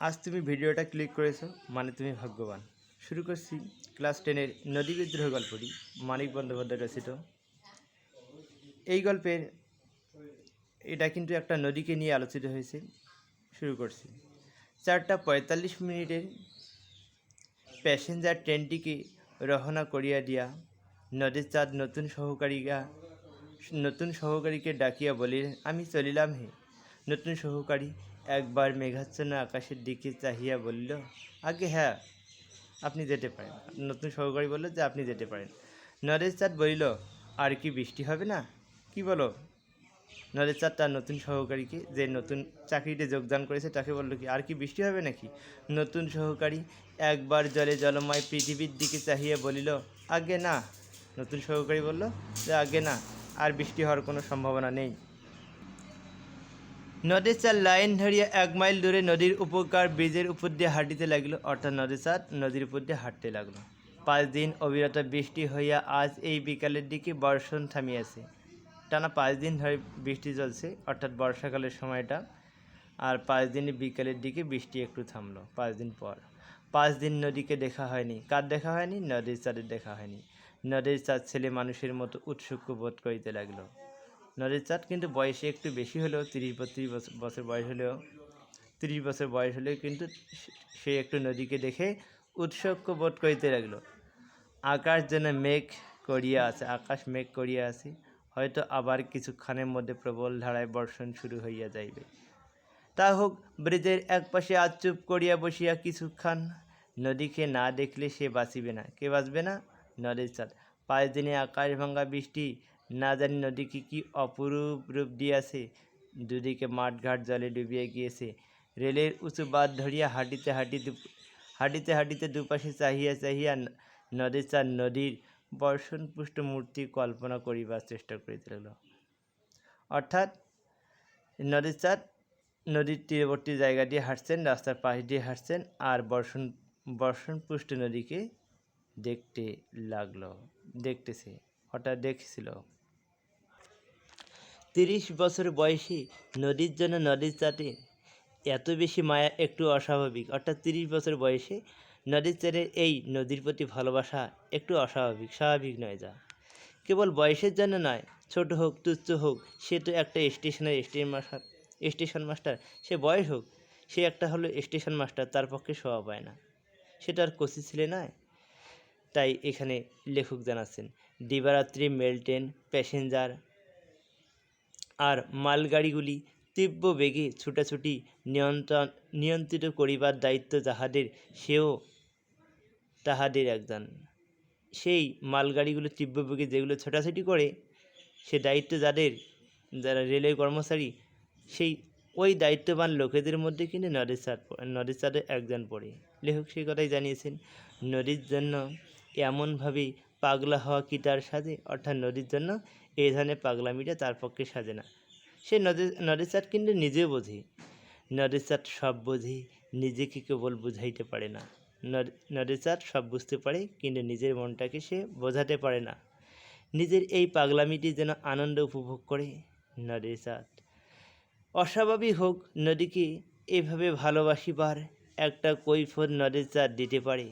আজ তুমি ভিডিওটা ক্লিক করেছো মানে তুমি ভাগ্যবান। শুরু করছি ক্লাস 10-এর নদী বিদ্রোহ গল্পটি, মানিক বন্দ্যোপাধ্যায় রচিত। এই গল্পের এটা কিন্তু একটা নদীকে নিয়ে আলোচিত হয়েছে। শুরু করছি। 4:45 প্যাসেঞ্জার ট্রেনটিকে রওনা করিয়া দিয়া নদীর চাঁদ নতুন সহকারীকে ডাকিয়া বলিলেন, আমি চলিলাম হে। নতুন সহকারী একবার মেঘাচ্ছন্ন আকাশের দিকে চাহিয়া বলিল, আগে হ্যাঁ, আপনি যেতে পারেন। নতুন সহকারী বলল যে আপনি যেতে পারেন। নরেশ চাঁদ বলিল, আর কি বৃষ্টি হবে না? কি বলো? নরেশ চাঁদ তার নতুন সহকারীকে, যে নতুন চাকরিতে যোগদান করেছে, তাকে বলল কি আর কি বৃষ্টি হবে নাকি? নতুন সহকারী একবার জলে জলময় পৃথিবীর দিকে চাহিয়া বলিল, আগে না। নতুন সহকারী বলল যে আগে না, আর বৃষ্টি হওয়ার কোনো সম্ভাবনা নেই। নদীর চাঁদ লাইন ধরিয়া 1 মাইল দূরে নদীর উপরকার ব্রিজের উপর দিয়ে হাঁটিতে লাগিল। অর্থাৎ নদীর চাঁদ নদীর উপর দিয়ে হাঁটতে লাগলো। 5 দিন অবিরত বৃষ্টি হইয়া আজ এই বিকালের দিকে বর্ষণ থামিয়াছে। টানা 5 দিন ধরে বৃষ্টি চলছে, অর্থাৎ বর্ষাকালের সময়টা। আর 5 দিনে বিকালের দিকে বৃষ্টি একটু থামলো 5 দিন পর। 5 দিন নদীকে দেখা হয়নি। কার দেখা হয়নি? নদীর চাঁদের দেখা হয়নি। নদীর চাঁদ ছেলে মানুষের মতো উৎসুক বোধ করিতে লাগলো। নদীর চাঁদ কিন্তু বয়সে একটু বেশি হলেও, 30-32 বছর বয়স হলেও, 30 বছর বয়স হলেও কিন্তু সে একটু নদীকে দেখে উৎসুক বোধ করিতে লাগলো। আকাশ যেন মেঘ করিয়া আছে, আকাশ মেঘ করিয়া আছে। হয়তো আবার কিছুক্ষণের মধ্যে প্রবল ধারায় বর্ষণ শুরু হইয়া যাইবে। তা হোক। ব্রিজের একপাশে আজ চুপ করিয়া বসিয়া কিছুক্ষণ। নদীকে না দেখলে সে বাঁচিবে না। কে বাঁচবে না? নদীর চাঁদ। 5 দিনে আকাশ ভাঙা বৃষ্টি না জানি নদীকে কি অপরূপ রূপ দিয়াছে। দুদিকে মাঠঘাট জলে ডুবিয়া গিয়েছে। রেলের উঁচু বাঁধ ধরিয়া হাঁটিতে হাঁটিতে দুপাশে চাহিয়া চাহিয়া নদীর চাঁদ নদীর বর্ষণপুষ্ট মূর্তি কল্পনা করিবার চেষ্টা করিতে লাগল। অর্থাৎ নদীর চাঁদ নদীর তীরবর্তী জায়গা দিয়ে হাঁটছেন, রাস্তার পাশ দিয়ে হাঁটছেন, আর বর্ষণপুষ্ট নদীকে দেখতেছে, হঠাৎ দেখছিল। 30 বছর বয়সে নদীর জন্য নদীর চাঁদে এত বেশি মায়া একটু অস্বাভাবিক। অর্থাৎ 30 বছর বয়সে নদীর চাঁদের এই নদীর প্রতি ভালোবাসা একটু অস্বাভাবিক, স্বাভাবিক নয়। যা কেবল বয়সের জন্য নয়, ছোট হোক তুচ্ছ হোক, সে তো একটা স্টেশন মাস্টার। সে বয়স হোক, সে একটা হলো স্টেশন মাস্টার, তার পক্ষে শোভা পায় না। সেটা আর কচি ছেলে নয়। তাই এখানে লেখক জানাচ্ছেন, দিবারাত্রি মেল ট্রেন, প্যাসেঞ্জার আর মালগাড়িগুলি তীব্র বেগে ছুটাছুটি নিয়ন্ত্রিত করিবার দায়িত্ব যাহাদের, সেও তাহাদের একজন। সেই মালগাড়িগুলো তীব্র বেগে যেগুলো ছোটাছুটি করে, সে দায়িত্ব যারা রেলের কর্মচারী, ওই দায়িত্ববান লোকেদের মধ্যে কিন্তু নদীর চাঁদের একজন পড়ে। লেখক সেই কথাই জানিয়েছেন। নদীর জন্য এমনভাবে পাগলা হওয়া কি তার সাজে? অর্থাৎ নদীর জন্য এই ধরনের পাগলামিটা তার পক্ষে সাজে না। সে নদীর চাঁদ কিন্তু নিজেও বোঝে। নদীর চাঁদ সব বোঝে, নিজেকে কেবল বুঝাইতে পারে না। নদীর চাঁদ সব বুঝতে পারে, কিন্তু নিজের মনটাকে সে বোঝাতে পারে না। নিজের এই পাগলামিটি যেন আনন্দ উপভোগ করে নদীর চাঁদ। অস্বাভাবিক হোক, নদীকে এভাবে ভালোবাসিবার একটা কৈফিয়ত নদীর চাঁদ দিতে পারে।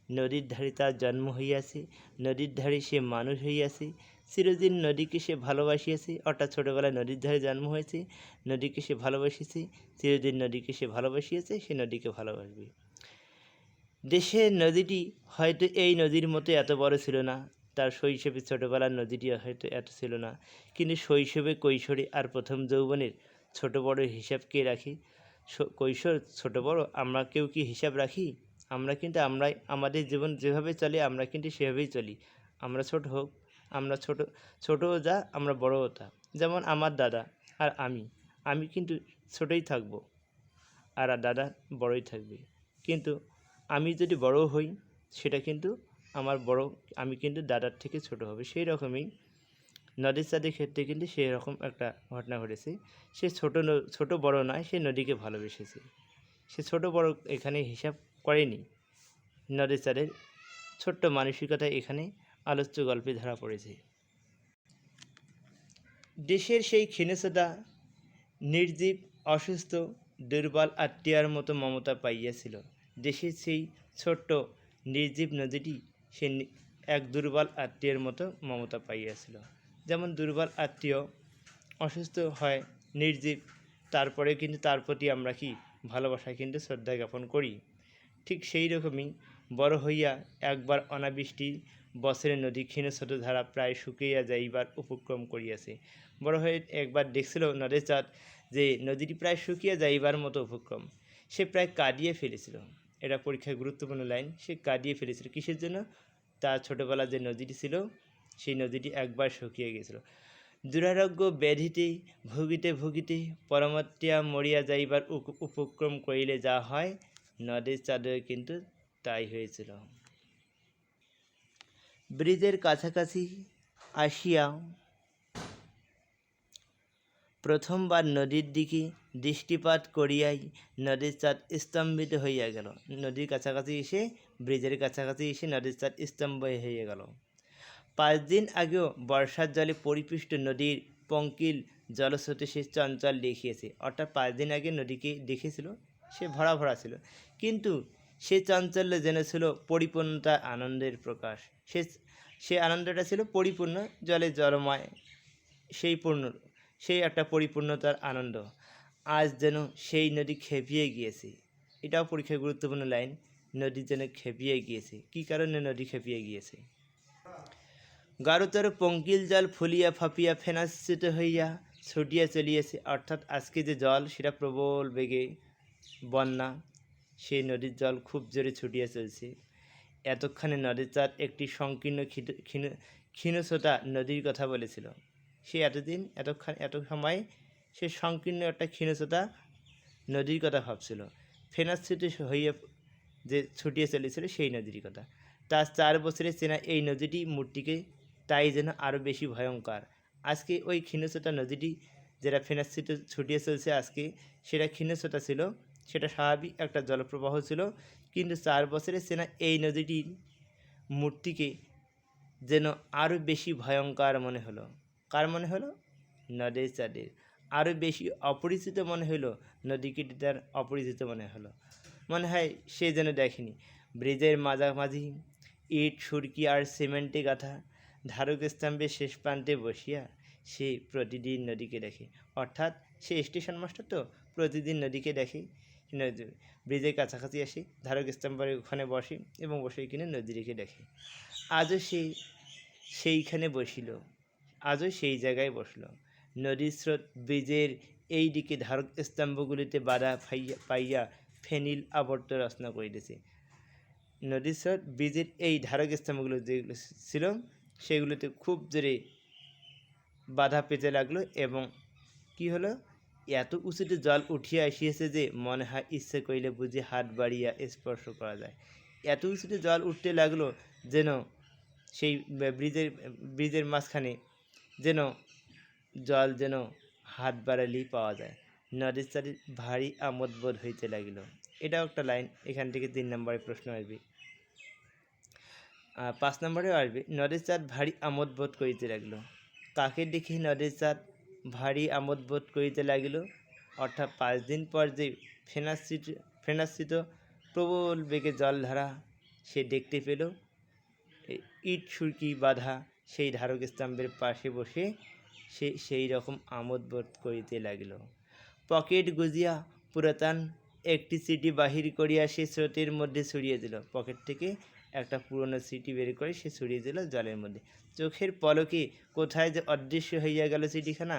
নদীর ধারে তার জন্ম হইয়াছে, নদীর ধারে সে মানুষ হইয়াছে, চিরদিন নদীকে সে ভালোবাসিয়াছে। অর্থাৎ ছোটোবেলায় নদীর ধারে জন্ম হয়েছে, নদীকে সে ভালোবাসিয়েছে, চিরদিন নদীকে সে ভালোবাসিয়েছে, সে নদীকে ভালোবাসবে। দেশের নদীটি হয়তো এই নদীর মতো এত বড় ছিল না, তার শৈশবে ছোটোবেলার নদীটি হয়তো এত ছিল না, কিন্তু শৈশবে, কৈশোরে আর প্রথম যৌবনের ছোট বড় হিসাব কে রাখি? কৈশোর, ছোট বড় আমরা কেউ কি হিসাব রাখি? আমরা কিন্তু আমাদের জীবন যেভাবে চলে, আমরা কিন্তু সেভাবেই চলি। আমরা ছোট হোক, আমরা ছোটও যা, আমরা বড়ও তা। যেমন আমার দাদা আর আমি কিন্তু ছোটই থাকবো, আর দাদা বড়ই থাকবে। কিন্তু আমি যদি বড় হই, সেটা কিন্তু আমি কিন্তু দাদার থেকে ছোট হবে। সেই রকমই নদীর চাঁদের ক্ষেত্রে কিন্তু সেই রকম একটা ঘটনা ঘটেছে। সে ছোট বড় নয়, সে নদীকে ভালোবেসেছে। সে ছোট বড় এখানে হিসাব করেনি। নদীর চাঁদের ছোট্ট মানসিকতা এখানে আলোচ্য গল্পে ধরা পড়েছে। দেশের সেই ক্ষীণচেতা, নির্জীব, অসুস্থ দুর্বল আত্মীয়ার মতো মমতা পাইয়াছিল। দেশের সেই ছোট্ট নির্জীব নদীটি সে এক দুর্বল আত্মীয়ের মতো মমতা পাইয়াছিল। যেমন দুর্বল আত্মীয় অসুস্থ হয়, নির্জীব, তারপরে কিন্তু তার প্রতি আমরা কি ভালোবাসা কিন্তু শ্রদ্ধা জ্ঞাপন করি। ঠিক সেই রকমই বড় হইয়া একবার অনাবৃষ্টি বছরে নদী ক্ষীণ স্রোতধারা প্রায় শুকিয়া যাইবার উপক্রম করিয়াছে। বড় হয়ে একবার দেখছিল নদের চাঁদ যে নদীটি প্রায় শুকিয়া যাইবার মতো উপক্রম। সে প্রায় কাঁদিয়ে ফেলেছিল। এটা পরীক্ষায় গুরুত্বপূর্ণ লাইন। সে কাঁদিয়ে ফেলেছিল কিসের জন্য? তার ছোটোবেলার যে নদীটি ছিল সেই নদীটি একবার শুকিয়ে গিয়েছিল। দুরারোগ্য ব্যাধিতে ভুগিতে ভুগিতে পরমাত্মা মরিয়া যাইবার উপক্রম করিলে যা হয়, নদের চাঁদেও কিন্তু তাই হয়েছিল। ব্রিজের কাছাকাছি আসিয়া প্রথমবার নদীর দিকে দৃষ্টিপাত করিয়াই নদীর চাঁদ স্তম্ভিত হইয়া গেল। নদীর কাছাকাছি এসে, ব্রিজের কাছাকাছি এসে নদীর চাঁদ স্তম্ভ হইয়া গেল। 5 দিন আগেও বর্ষার জলে পরিপুষ্ট নদীর পঙ্কিল জলস্রোতে সে চঞ্চল দেখিয়েছে। অর্থাৎ 5 দিন আগে নদীকে দেখেছিল, সে ভরা ভরা ছিল, কিন্তু সে চাঞ্চল্য যেন ছিল পরিপূর্ণতার আনন্দের প্রকাশ। সে আনন্দটা ছিল পরিপূর্ণ, জলে জলময়, সেই একটা পরিপূর্ণতার আনন্দ। আজ যেন সেই নদী খেপিয়ে গিয়েছে। এটাও পরীক্ষায় গুরুত্বপূর্ণ লাইন। নদী যেন খেপিয়ে গিয়েছে। কী কারণে নদী খেপিয়ে গিয়েছে? গাঢ়তর পঙ্কিল জল ফুলিয়া ফাঁপিয়া ফেনাশ্রিত হইয়া ছুটিয়া চলিয়েছে। অর্থাৎ আজকে যে জল সেটা প্রবল বেগে বন্যা, সেই নদীর জল খুব জোরে ছুটিয়া চলছে। এতক্ষণে নদীর চাঁদ একটি সংকীর্ণ ক্ষীণস্রোতা নদীর কথা বলেছিল। সে এত সময় সে সংকীর্ণ একটা ক্ষীণস্রোতা নদীর কথা ভাবছিল। ফেনাশ্রিত হইয়া যে ছুটিয়ে চলেছিল সেই নদীর কথা। তার 4 বছরের চেনা এই নদীটি মূর্তিকে তাই যেন আরও বেশি ভয়ঙ্কর। আজকে ওই ক্ষীণস্রোতা নদীটি যেটা ফেনাশ্রিত ছুটিয়ে চলছে আজকে, সেটা ক্ষীণস্রোতা ছিল, সেটা স্বাভাবিক একটা জলপ্রবাহ ছিল, কিন্তু 4 বছরের চেনা এই নদীটির মূর্তিকে যেন আরও বেশি ভয়ঙ্কর মনে হলো। কার মনে হলো? নদের চাঁদের। আরও বেশি অপরিচিত মনে হলো, নদীকে তার অপরিচিত মনে হলো। মনে হয় সে যেন দেখেনি। ব্রিজের মাঝামাঝি ইট, সুরকি আর সিমেন্টে গাঁথা ধারক স্তম্ভের শেষ প্রান্তে বসিয়া সে প্রতিদিন নদীকে দেখে। অর্থাৎ সে স্টেশন মাস্টার, তো প্রতিদিন নদীকে দেখে। ব্রিজের কাছাকাছি আসে, ধারক স্তম্ভের ওখানে বসে এবং বসে কিনে নদী রেখে দেখে। আজও সে সেইখানে বসিল, আজও সেই জায়গায় বসল। নদীর স্রোত ব্রিজের এই দিকে ধারক স্তম্ভগুলিতে বাধা পাইয়া ফেনিল আবর্ত রচনা করিতেছে। নদীর স্রোত ব্রিজের এই ধারক স্তম্ভগুলো যেগুলো ছিল সেগুলোতে খুব জোরে বাধা পেতে লাগলো এবং কি হলো, এত উঁচুতে জল উঠিয়া আসিয়াছে যে মনে হয় ইচ্ছে করিলে বুঝি হাত বাড়িয়া স্পর্শ করা যায়। এত উঁচুতে জল উঠতে লাগলো যেন সেই ব্রিজের মাঝখানে যেন জল যেন হাত বাড়ালেই পাওয়া যায়। নদীর চাঁদের ভারী আমোদ বোধ হইতে লাগিল। এটাও একটা লাইন। এখান থেকে 3 নম্বরে প্রশ্ন আসবে, 5 নম্বরেও আসবে। নদীর চাঁদ ভারী আমোদ বোধ করিতে লাগিল। কাকে দেখে নদীর চাঁদ ভারী আমোদ বোধ করিতে লাগিল? অর্থাৎ 5 দিন পর যে ফেনাশ্রিত প্রবল বেগে জলধারা সে দেখতে পেল, ইট সুরকি বাঁধা সেই ধারক স্তম্ভের পাশে বসে সে সেই রকম আমোদ বোধ করিতে লাগিল। পকেট গুজিয়া পুরাতন একটি চিঠি বাহির করিয়া সে স্রোতের মধ্যে ছড়িয়ে দিল। পকেট থেকে একটা পুরনো চিঠি বের করে সে ছড়িয়ে দিল জলের মধ্যে। চোখের পলকে কোথায় যে অদৃশ্য হইয়া গেল চিঠিখানা,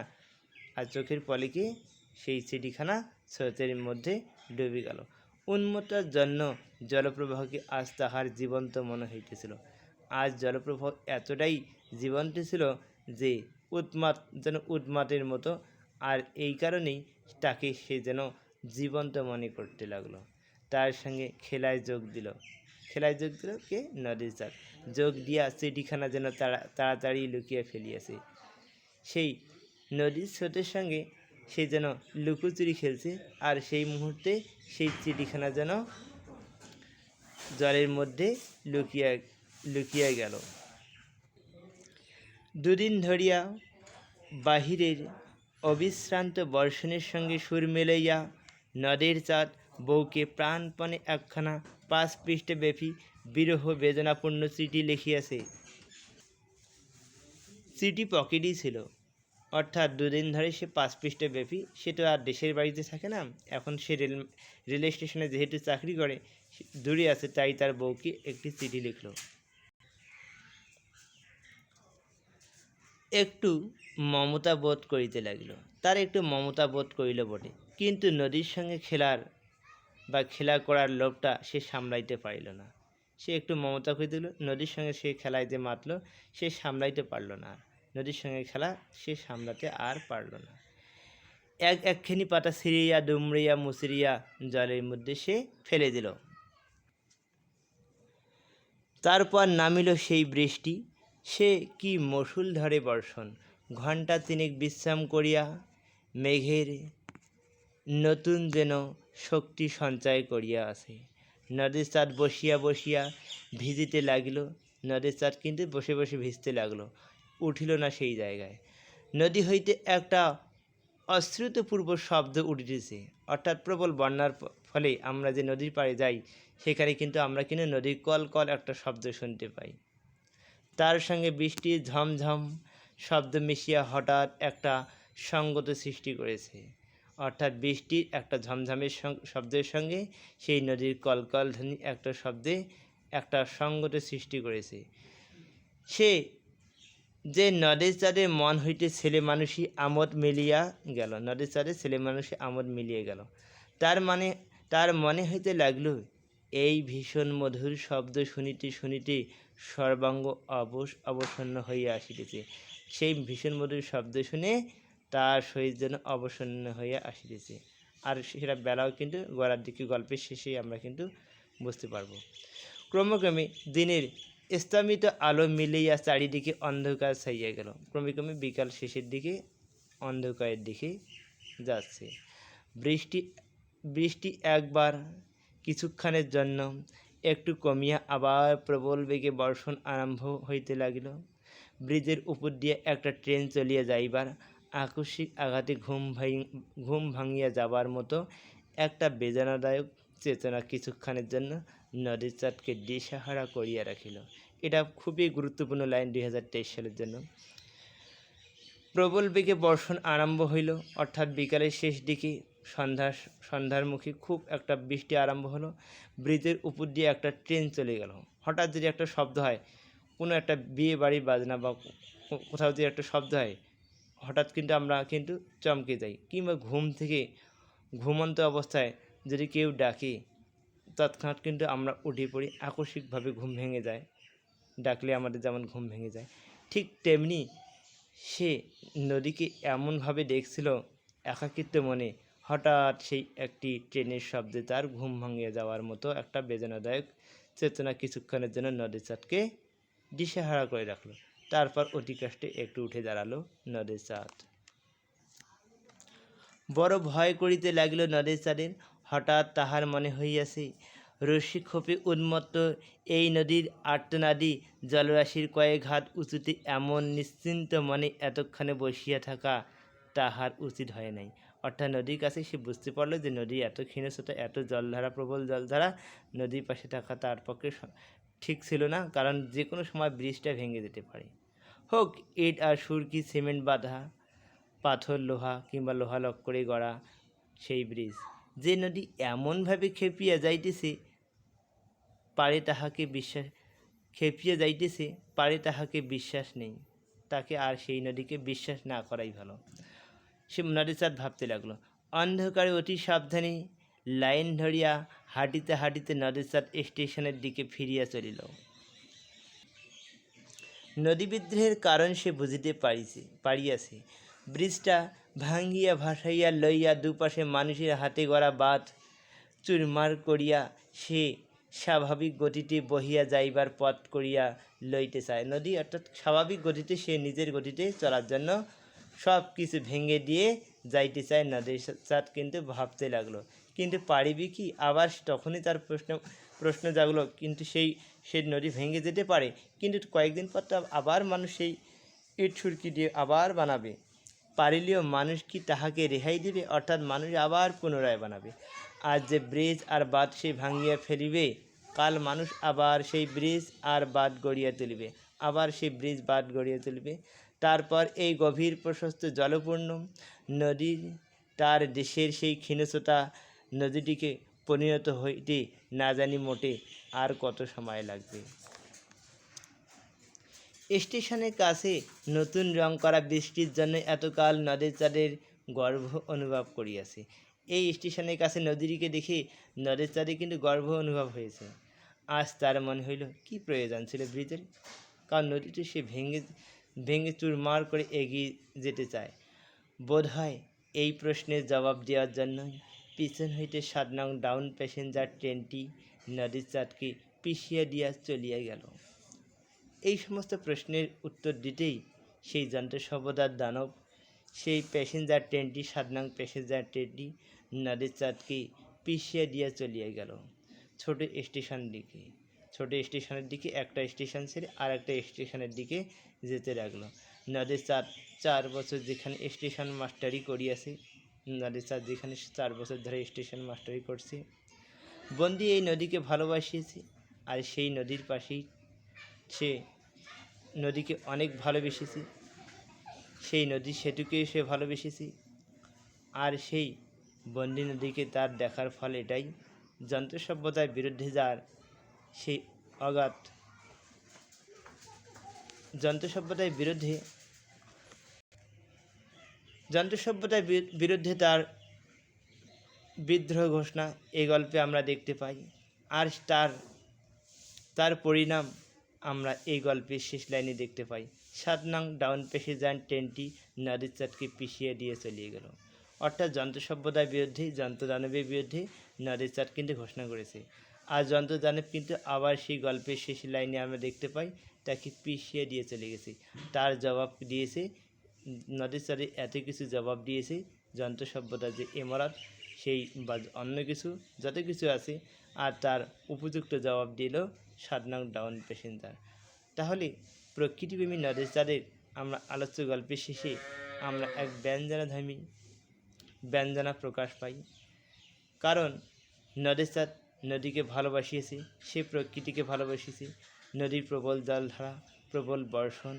আর চোখের পলকে সেই চিঠিখানা স্রোতের মধ্যে ডুবে গেল। উন্মত্তার জন্য জলপ্রবাহকে আজ তাহার জীবন্ত মনে হইতেছিল। আজ জলপ্রবাহ এতটাই জীবন্ত ছিল যে উন্মাদের মতো, আর এই কারণেই তাকে সে যেন জীবন্ত মনে করতে লাগলো। তার সঙ্গে খেলায় যোগ দিল কে? নদীর চাঁদ। যোগ দিয়া চিঠিখানা যেন তাড়াতাড়ি লুকিয়ে ফেলিয়াছে। সেই নদীর স্রোতের সঙ্গে সে যেন লুকোচুরি খেলছে, আর সেই মুহূর্তে সেই চিঠিখানা যেন জলের মধ্যে লুকিয়ে গেল। 2 দিন ধরিয়া বাহিরের অবিশ্রান্ত বর্ষণের সঙ্গে সুর মিলাইয়া নদীর চাঁদ বউকে প্রাণপণে একখানা 5 পৃষ্ঠা ব্যাপী বিরহ বেদনাপূর্ণ চিঠি লিখিয়াছে। চিঠি পকেটেই ছিল, অর্থাৎ দুদিন ধরে সে 5 পৃষ্ঠা ব্যাপী, সে তো আর দেশের বাড়িতে থাকে না, এখন সে রেল স্টেশনে যেহেতু চাকরি করে দূরে আছে, তাই তার বউকে একটি চিঠি লিখল। একটু মমতা বোধ করিতে লাগিল, তার একটু মমতা বোধ করিল বটে, কিন্তু নদীর সঙ্গে খেলা করার লোভটা সে সামলাইতে পারিল না। সে একটু মমতা করিতে দিল, নদীর সঙ্গে সে খেলাইতে মাতল, সে সামলাইতে পারল না। নদীর সঙ্গে খেলা সে সামলাতে আর পারল না। একখানি পাতা ছিঁড়িয়া দুমড়িয়া মুচড়িয়া জলের মধ্যে সে ফেলে দিল। তারপর নামিল সেই বৃষ্টি, সে কি মুষলধারে বর্ষণ। ঘণ্টা তিনেক বিশ্রাম করিয়া মেঘের নতুন যেন শক্তি সঞ্চয় করিয়া আছে। নদীর চাঁদ বসিয়া বসিয়া ভিজিতে লাগিল। নদীর চাঁদ কিন্তু বসে বসে ভিজতে লাগলো, উঠিল না সেই জায়গায়। নদী হইতে একটা অশ্রুতপূর্ব শব্দ উঠিতেছে, অর্থাৎ প্রবল বন্যার ফলে আমরা যে নদীর পাড়ে যাই সেখানে কিন্তু আমরা নদীর কল কল একটা শব্দ শুনতে পাই। তার সঙ্গে বৃষ্টির ঝমঝম শব্দ মিশিয়া হঠাৎ একটা সঙ্গত সৃষ্টি করেছে, অর্থাৎ বৃষ্টির একটা ঝমঝমের শব্দের সঙ্গে সেই নদীর কলকল ধ্বনি একটা শব্দে একটা সঙ্গত সৃষ্টি করেছে। সে যে নদীর চাঁদে মন হইতে ছেলে মানুষই আমোদ মিলিয়া গেল, নদীর চাঁদে ছেলে মানুষই আমোদ মিলিয়ে গেল। তার মনে হইতে লাগল, এই ভীষণ মধুর শব্দ শুনিতে শুনিতে সর্বাঙ্গ অবসন্ন হইয়া আসিতেছে। সেই ভীষণ মধুর শব্দ শুনে তার শরীর যেন অবসন্ন হইয়া আসিতেছে। আর সেটা বেলাও কিন্তু গড়ার দিকে, গল্পের শেষেই আমরা কিন্তু বুঝতে পারবো। ক্রমক্রমে দিনের স্তমিত আলো মিলিয়া চারিদিকে অন্ধকার ছাইয়া গেল। ক্রমে ক্রমে বিকাল শেষের দিকে অন্ধকারের দিকে যাচ্ছে। বৃষ্টি একবার কিছুক্ষণের জন্য একটু কমিয়া আবার প্রবল বেগে বর্ষণ আরম্ভ হইতে লাগিল। ব্রিজের উপর দিয়ে একটা ট্রেন চলিয়া যাইবার আকস্মিক আঘাতে ঘুম ভাঙিয়া যাবার মতো একটা বেদনাদায়ক চেতনা কিছুক্ষণের জন্য নদীর চাঁদকে দিশাহারা করিয়া রাখিল। এটা খুবই গুরুত্বপূর্ণ লাইন 2023 সালের জন্য। প্রবল বেগে বর্ষণ আরম্ভ হইল, অর্থাৎ বিকালের শেষ দিকে সন্ধ্যার মুখে খুব একটা বৃষ্টি আরম্ভ হলো। ব্রিজের উপর দিয়ে একটা ট্রেন চলে গেল। হঠাৎ যদি একটা শব্দ হয়, কোনো একটা বিয়ে বাড়ির বাজনা বা কোথাও যদি একটা শব্দ হয়, হঠাৎ কিন্তু আমরা কিন্তু চমকে যাই, কিংবা ঘুম থেকে ঘুমন্ত অবস্থায় যদি কেউ ডাকে তৎক্ষণাৎ কিন্তু আমরা উঠে পড়ি, আকস্মিকভাবে ঘুম ভেঙে যায়। ডাকলে আমাদের যেমন ঘুম ভেঙে যায়, ঠিক তেমনি সে নদীকে এমনভাবে দেখছিল একাকিত্ব মনে, হঠাৎ সেই একটি ট্রেনের শব্দে তার ঘুম ভাঙিয়ে যাওয়ার মতো একটা বেদনাদায়ক চেতনা কিছুক্ষণের জন্য নদীর চাঁদকে দিশেহারা করে রাখলো। তারপর অতি কষ্টে একটু উঠে দাঁড়ালো নদীর চাঁদ। বড় ভয় করিতে লাগিল নদীর চাঁদের। হঠাৎ তাহার মনে হইয়াছে, রশ্মিক্ষোভে উন্মত্ত এই নদীর আর্তনাদী জলরাশির কয়েক হাত উঁচুতে এমন নিশ্চিন্ত মনে এতক্ষণে বসিয়া থাকা তাহার উচিত হয় নাই। অর্থাৎ নদীর কাছে সে বুঝতে পারলো যে নদীর এত ক্ষীণস্রোতা, এত জলধারা, প্রবল জলধারা, নদীর পাশে থাকা তার পক্ষে ঠিক ছিল না, কারণ যে কোনো সময় ব্রিজটা ভেঙে যেতে পারে। হোক ইট আর সুরকি, সিমেন্ট বাঁধা, পাথর লোহা কিংবা লোহা লক্করে গড়া সেই ব্রিজ, যে নদী এমনভাবে খেপিয়া যাইতেছে পারে তাহাকে বিশ্বাস নেই, তাকে আর সেই নদীকে বিশ্বাস না করাই ভালো। সে নদীর চাঁদ ভাবতে লাগলো। অন্ধকারে অতি সাবধানে লাইন ধরিয়া হাঁটিতে হাঁটিতে নদীর চাঁদ স্টেশনের দিকে ফিরিয়া চলিল। নদী বিদ্রোহের কারণ সে বুঝিতে পারিয়াছে। ব্রিজটা ভাঙ্গিয়া ভাসাইয়া লইয়া দুপাশে মানুষের হাতে গড়া বাঁধ চুরমার করিয়া সে স্বাভাবিক গতিতে বহিয়া যাইবার পথ করিয়া লইতে চায়। নদী অর্থাৎ স্বাভাবিক গতিতে সে নিজের গতিতে চলার জন্য সব কিছু ভেঙে দিয়ে যাইতে চায়। নদীর চাঁদ কিন্তু ভাবতে লাগলো, কিন্তু পারিবি কি? আবার তখনই তার প্রশ্ন জাগলো, কিন্তু সেই নদী ভেঙে যেতে পারে, কিন্তু কয়েকদিন পর তো আবার মানুষ সেই ইট সুরকি দিয়ে আবার বানাবে, পারিলেও মানুষ কি তাহাকে রেহাই দিবে? অর্থাৎ মানুষ আবার পুনরায় বানাবে। আজ যে ব্রিজ আর বাঁধ সে ভাঙিয়া ফেলিবে, কাল মানুষ আবার সেই ব্রিজ আর বাঁধ গড়িয়া তুলিবে, আবার সেই ব্রিজ বাঁধ গড়িয়া তুলিবে। তারপর এই গভীর প্রশস্ত জলপূর্ণ নদীর তার দেশের সেই ক্ষীণস্রোতা নদীটিকে পরিণত হইতে না জানি মোটে আর কত সময় লাগবে। স্টেশনের কাছে নতুন রং করা বৃষ্টির জন্য এতকাল নদের চাঁদের গর্ব অনুভব করিয়াছে। এই স্টেশনের কাছে নদীটিকে দেখে নদের চাঁদে কিন্তু গর্ব অনুভব হয়েছে। আজ তার মনে হইল কি প্রয়োজন ছিল ব্রিজের, কারণ নদীটি সে ভেঙে ভেঙে চুরমার করে এগিয়ে যেতে চায়। বোধ হয় এই প্রশ্নের জবাব দেওয়ার জন্যই পিছন হইতে ৭ নং ডাউন প্যাসেঞ্জার ট্রেনটি নদীর চাঁদকে পিষিয়া দিয়া চলিয়া গেল। এই সমস্ত প্রশ্নের উত্তর দিতেই সেই যন্ত্র সভ্যতার দানব সেই প্যাসেঞ্জার ট্রেনটি ৭ নং প্যাসেঞ্জার ট্রেনটি নদীর চাঁদকে পিষিয়া দিয়া চলিয়া গেল ছোট স্টেশনের দিকে একটা স্টেশন ছেড়ে আর একটা স্টেশনের দিকে যেতে লাগলো। নদীর চাঁদ ৪ বছর যেখানে স্টেশন মাস্টারি করিয়াছে, নদীর চাঁদ যেখানে ৪ বছর ধরে স্টেশন মাস্টারি করছে, বন্দি এই নদীকে ভালোবাসিয়েছে। আর সেই নদীর পাশেই সে নদীকে অনেক ভালোবেসেছে, সেই নদীর সেতুকে সে ভালোবেসেছে। আর সেই বন্দি নদীকে তার দেখার ফল এটাই, যন্ত্র সভ্যতার বিরুদ্ধে যার সেই অগাধ যন্ত্র সভ্যতার বিরুদ্ধে তার বিদ্রোহ ঘোষণা এই গল্পে আমরা দেখতে পাই। আর তার পরিণাম আমরা এই গল্পের শেষ লাইনে দেখতে পাই। ৭ নং ডাউন প্যাসেঞ্জার ট্রেনটি নদীর চাঁদকে পিষিয়ে দিয়ে চলিয়ে গেল। অর্থাৎ যন্ত্র সভ্যতার বিরুদ্ধে, যন্ত্র দানবের বিরুদ্ধে নদীর চাঁদ কিন্তু ঘোষণা করেছে। আর যন্ত্র দানব কিন্তু আবার সেই গল্পের শেষ লাইনে আমরা দেখতে পাই তাকে পিষিয়ে দিয়ে চলে গেছে। তার জবাব দিয়েছে নদীর চাঁদে, এত কিছু জবাব দিয়েছে যন্ত্র সভ্যতার যে ইমারত সেই বা অন্য কিছু যত কিছু আছে, আর তার উপযুক্ত জবাব দিল ৭ নং ডাউন প্যাসেঞ্জার। তাহলে প্রকৃতিপ্রেমী নদীর চাঁদের আমরা আলোচ্য গল্পের শেষে আমরা এক ব্যঞ্জনা প্রকাশ পাই। কারণ নদীর চাঁদ নদীকে ভালোবাসিয়েছে, সে প্রকৃতিকে ভালোবাসিয়েছে। নদীর প্রবল জলধারা, প্রবল বর্ষণ,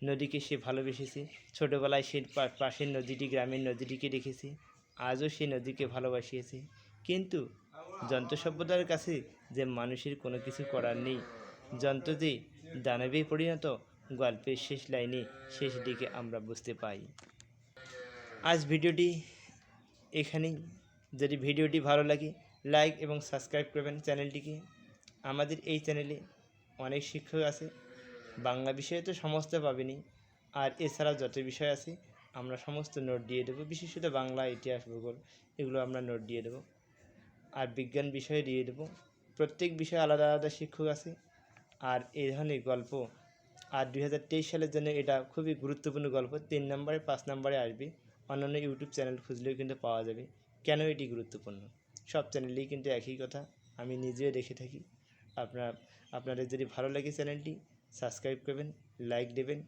নদীকে সে ভালোবেসেছে। ছোটোবেলায় সে পাশের নদীটি, গ্রামের নদীটিকে দেখেছে, আজও সে নদীকে ভালোবাসিয়েছে। কিন্তু যন্ত্র সভ্যতার কাছে যে মানুষের কোনো কিছু করার নেই, যন্ত্র যে দানবে পরিণত, গল্পের শেষ লাইনে শেষ দিকে আমরা বুঝতে পাই। আজ ভিডিওটি এখানেই। যদি ভিডিওটি ভালো লাগে লাইক এবং সাবস্ক্রাইব করবেন চ্যানেলটিকে। আমাদের এই চ্যানেলে অনেক শিক্ষক আছে, বাংলা বিষয়ে তো সমস্ত পাবেনি, আর এছাড়াও যত বিষয় আছে আমরা সমস্ত নোট দিয়ে দেবো। বিশেষত বাংলা, ইতিহাস, ভূগোল এগুলো আমরা নোট দিয়ে দেবো। আর বিজ্ঞান বিষয়ে দিয়ে দেবো। প্রত্যেক বিষয়ে আলাদা আলাদা শিক্ষক আছে। আর এই ধরনের গল্প আর 2023 সালের জন্য এটা খুবই গুরুত্বপূর্ণ গল্প। 3 নম্বরে 5 নম্বরে আসবে। অন্যান্য ইউটিউব চ্যানেল খুঁজলেও কিন্তু পাওয়া যাবে। কেন এটি গুরুত্বপূর্ণ? সব চ্যানেলেই কিন্তু একই কথা, আমি নিজেও দেখে থাকি। আপনাদের যদি ভালো লাগে চ্যানেলটি সাবস্ক্রাইব করবেন, লাইক দেবেন।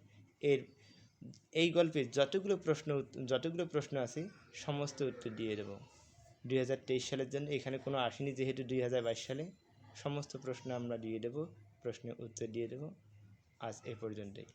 এই গল্পে যতগুলো প্রশ্ন আছে সমস্ত উত্তর দিয়ে দেবো 2023 সালের জন্য। এখানে কোনো আসেনি যেহেতু 2022 সালে সমস্ত প্রশ্ন আমরা দিয়ে দেবো, প্রশ্নের উত্তর দিয়ে দেবো। আজ এ পর্যন্তই।